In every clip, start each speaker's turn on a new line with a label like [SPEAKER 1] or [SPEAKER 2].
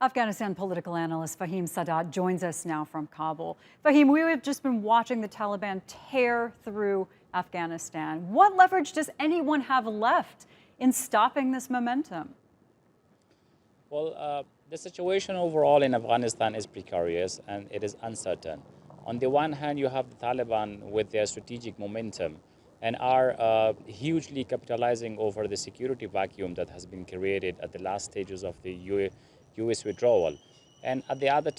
[SPEAKER 1] Afghanistan political analyst Fahim Sadat joins us now from Kabul. Fahim, we have just been watching the Taliban tear through Afghanistan. What leverage does anyone have left in stopping this momentum?
[SPEAKER 2] Well, the situation overall in Afghanistan is precarious and it is uncertain. On the one hand, you have the Taliban with their strategic momentum and are hugely capitalizing over the security vacuum that has been created at the last stages of the US withdrawal. And at the other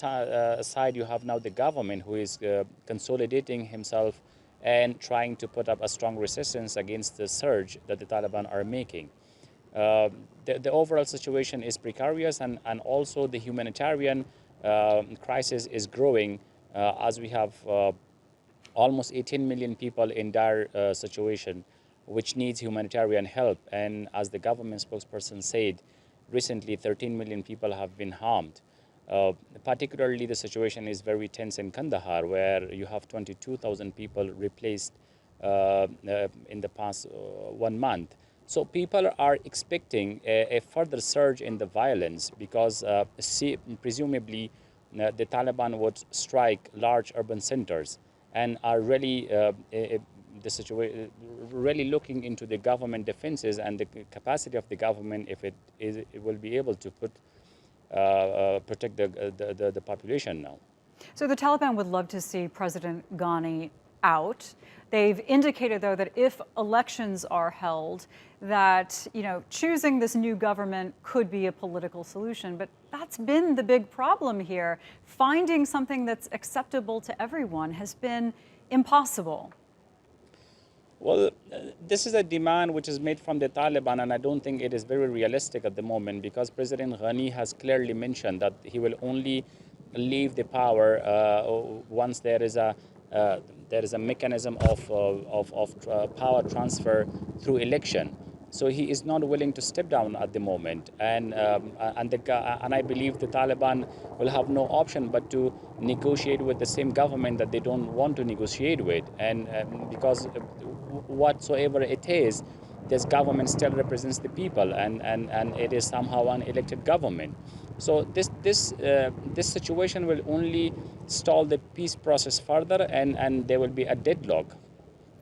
[SPEAKER 2] side, you have now the government who is consolidating himself and trying to put up a strong resistance against the surge that the Taliban are making. The overall situation is precarious, and also the humanitarian crisis is growing as we have almost 18 million people in dire situation which needs humanitarian help. And as the government spokesperson said, recently 13 million people have been harmed. Particularly the situation is very tense in Kandahar, where you have 22,000 people replaced in the past 1 month. So people are expecting a further surge in the violence because presumably the Taliban would strike large urban centers and are really really looking into the government defenses and the capacity of the government if it will be able to protect the population now.
[SPEAKER 1] So the Taliban would love to see President Ghani out. They've indicated, though, that if elections are held, that choosing this new government could be a political solution. But that's been the big problem here. Finding something that's acceptable to everyone has been impossible.
[SPEAKER 2] Well, this is a demand which is made from the Taliban, and I don't think it is very realistic at the moment because President Ghani has clearly mentioned that he will only leave the power once there is a mechanism of power transfer through election. So he is not willing to step down at the moment, and I believe the Taliban will have no option but to negotiate with the same government that they don't want to negotiate with, and because whatsoever it is, this government still represents the people, and it is somehow an elected government. So this situation will only stall the peace process further, and there will be a deadlock.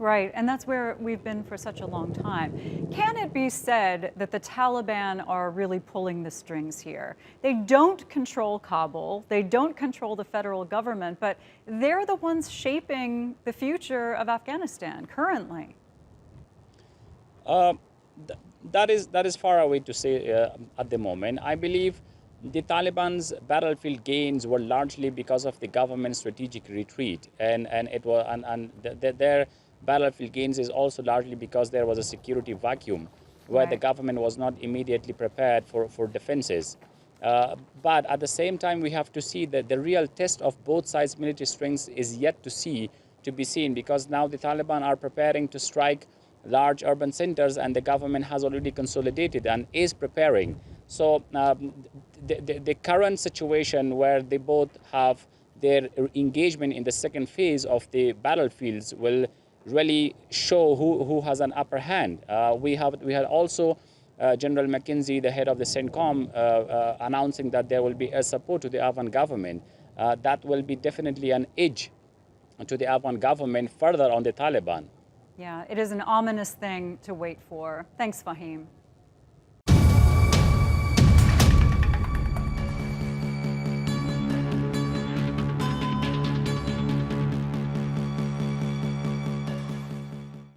[SPEAKER 1] Right, and that's where we've been for such a long time. Can it be said that the Taliban are really pulling the strings here? They don't control Kabul, they don't control the federal government, but they're the ones shaping the future of Afghanistan currently.
[SPEAKER 2] That is far away to say at the moment. I believe the Taliban's battlefield gains were largely because of the government's strategic retreat, and their battlefield gains is also largely because there was a security vacuum where the government was not immediately prepared for defenses. But at the same time, we have to see that the real test of both sides' military strengths is yet to be seen, because now the Taliban are preparing to strike large urban centers, and the government has already consolidated and is preparing. So the current situation where they both have their engagement in the second phase of the battlefields will really show who has an upper hand. We had also General McKenzie, the head of the CENTCOM, announcing that there will be a support to the Afghan government. That will be definitely an edge to the Afghan government further on the Taliban.
[SPEAKER 1] Yeah, it is an ominous thing to wait for. Thanks, Fahim.